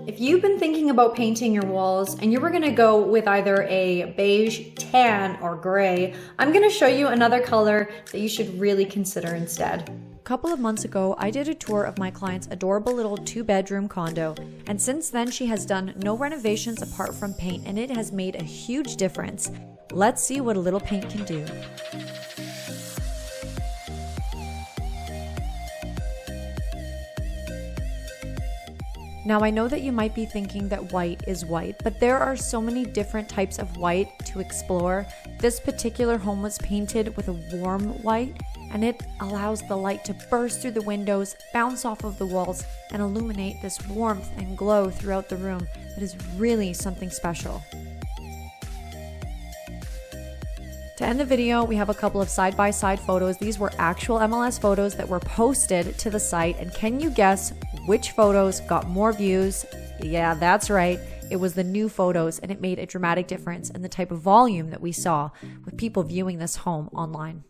If you've been thinking about painting your walls and you were gonna go with either a beige, tan, or gray, I'm gonna show you another color that you should really consider instead. A couple of months ago, I did a tour of my client's adorable little 2-bedroom condo, and since then she has done no renovations apart from paint, and it has made a huge difference. Let's see what a little paint can do. Now, I know that you might be thinking that white is white, but there are so many different types of white to explore. This particular home was painted with a warm white, and it allows the light to burst through the windows, bounce off of the walls, and illuminate this warmth and glow throughout the room that is really something special. To end the video, we have a couple of side-by-side photos. These were actual MLS photos that were posted to the site, and can you guess which photos got more views? Yeah, that's right. It was the new photos, and it made a dramatic difference in the type of volume that we saw with people viewing this home online.